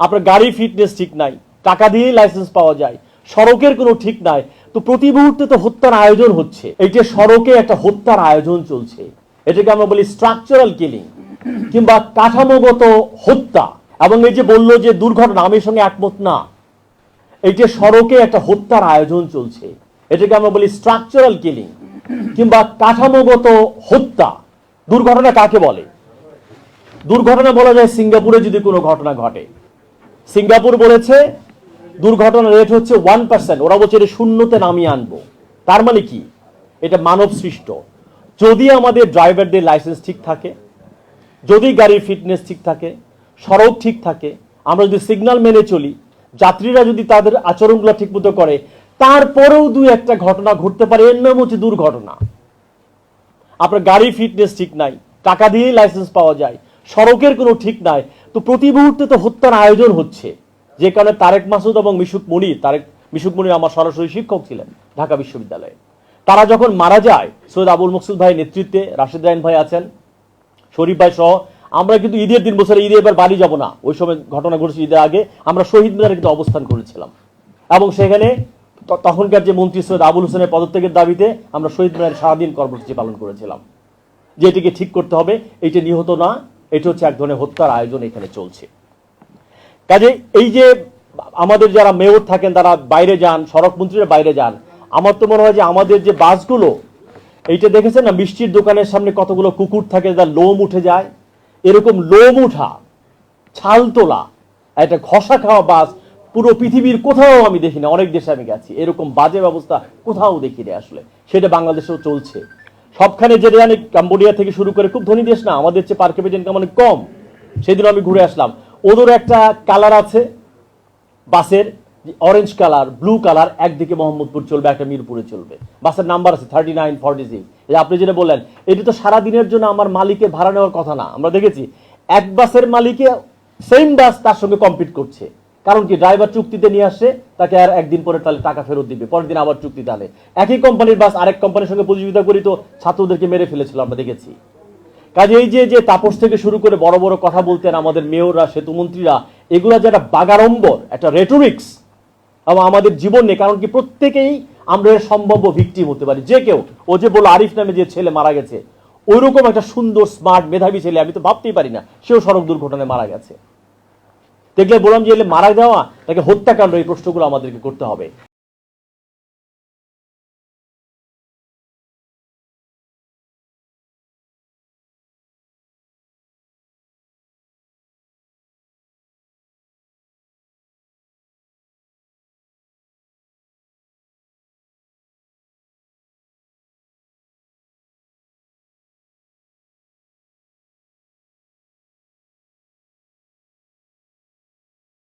আপনার গাড়ি ফিটনেস ঠিক নাই, টাকা দিয়েই লাইসেন্স পাওয়া যায়, সড়কের কোনো ঠিক নাই, তো প্রতি মুহূর্তে তো হত্যার আয়োজন হচ্ছে। এইটা সড়কে একটা হত্যার আয়োজন চলছে, এটাকে আমরা বলি স্ট্রাকচারাল কিলিং কিংবা কাঠামোগত হত্যা। এবং এই যে বললো যে দুর্ঘটনা, আমি সঙ্গে একমত না। এইটা সড়কে একটা হত্যার আয়োজন চলছে, এটাকে আমরা বলি স্ট্রাকচারাল কিলিং কিংবা কাঠামোগত হত্যা। দুর্ঘটনা কাকে বলে? দুর্ঘটনা বলা যায় সিঙ্গাপুরে যদি কোনো ঘটনা ঘটে। সিঙ্গাপুর বলেছে দুর্ঘটনা রেট হচ্ছে 1%, ওরা বলছে এটা শূন্যতে নামিয়ে আনবো। তার মানে কি? এটা মানব সৃষ্ট। যদি আমাদের ড্রাইভারদের লাইসেন্স ঠিক থাকে, যদি গাড়ির ফিটনেস ঠিক থাকে, সড়ক ঠিক থাকে, আমরা যদি সিগন্যাল মেনে চলি, যাত্রীরা যদি তাদের আচরণগুলো ঠিকমতো করে, তারপরেও দুই একটা ঘটনা ঘটতে পারে, এর নাম হচ্ছে দুর্ঘটনা। আপনার গাড়ির ফিটনেস ঠিক নাই, টাকা দিয়েই লাইসেন্স পাওয়া যায়, সড়কের কোনো ঠিক নাই, তো প্রতি মুহূর্তে তো হত্যার আয়োজন হচ্ছে। যে কারণে তারেক মাসুদ এবং মিশুক মনির আমার সরাসরি শিক্ষক ছিলেন ঢাকা বিশ্ববিদ্যালয়ে। তারা যখন মারা যায়, সৈয়দ আবুল মকসুদ ভাইয়ের নেতৃত্বে, রাশেদ রায়ন ভাই আছেন, শরীফ ভাই সহ, আমরা কিন্তু ঈদের দিন, বছরে ঈদে এবার বাড়ি যাব না, ওই সময় ঘটনা ঘটেছে ঈদের আগে, আমরা শহীদ মিনারে কিন্তু অবস্থান করেছিলাম। এবং সেখানে তখনকার যে মন্ত্রী সৈয়দ আবুল হোসেনের পদত্যাগের দাবিতে আমরা শহীদ মিনারে সারাদিন কর্মসূচি পালন করেছিলাম, যে এটিকে ঠিক করতে হবে, এইটা নিহত না, এটা হচ্ছে এক ধরনের হত্যার আয়োজন এখানে চলছে। কাজে এই যে আমাদের যারা মেয়র থাকেন তারা বাইরে যান, সড়ক মন্ত্রীরা বাইরে যান, আমার তো মনে হয় যে আমাদের যে বাসগুলো, এইটা দেখেছেন না, মিষ্টির দোকানের সামনে কতগুলো কুকুর থাকে, যার লোম উঠে যায়, এরকম লোম উঠা, ছাল তোলা, একটা ঘষা খাওয়া বাস পুরো পৃথিবীর কোথাও আমি দেখি না। অনেক দেশে আমি গেছি, এরকম বাজে ব্যবস্থা কোথাও দেখি না আসলে। সেটা বাংলাদেশেও চলছে সবখানে। যেটা জানি কাম্বোডিয়া থেকে শুরু করে, খুব ধনী দেশ না, আমাদের চেয়ে পার ক্যাপিটা ইনকাম অনেক কম। সেদিন আমি ঘুরে আসলাম, ওদের একটা কালার আছে বাসের, অরেঞ্জ কালার, ব্লু কালার, একদিকে মোহাম্মদপুর চলবে, একটা মিরপুরে চলবে। বাসের নাম্বার আছে 3946। আপনি যেটা বললেন, এটি তো সারা দিনের জন্য আমার মালিকের ভাড়া নেওয়ার কথা না। আমরা দেখেছি এক বাসের মালিকে সেম বাস তার সঙ্গে কম্পিট করছে। কারণ কি? ড্রাইভার চুক্তিতে নিয়ে আসছে, তাকে আর একদিন পরে তাহলে টাকা ফেরত দিবে, পরের দিন আবার চুক্তিতে আনে। একই কোম্পানির বাস আরেক কোম্পানির সঙ্গে প্রতিযোগিতা করি, তো ছাত্রদেরকে মেরে ফেলেছিল, আমরা দেখেছি। কাজে এই যে তাপস থেকে শুরু করে বড় বড় কথা বলতেন আমাদের মেয়ররা, সেতুমন্ত্রীরা, এগুলা যে একটা বাগাড়ম্বর, একটা রেটোরিক্স, এবং আমাদের জীবন নেই। কারণ কি? প্রত্যেকেই আমরা এর সম্ভাব্য ভিকটিম হতে পারি, যে কেউ। ও যে বলল আরিফ নামে যে ছেলে মারা গেছে, ওইরকম একটা সুন্দর স্মার্ট মেধাবী ছেলে আমি তো ভাবতেই পারি না সেও সড়ক দুর্ঘটনায় মারা গেছে। দেখলে বললাম যে মারা যাওয়া নাকি হত্যাকাণ্ড, এই প্রশ্নগুলো আমাদেরকে করতে হবে।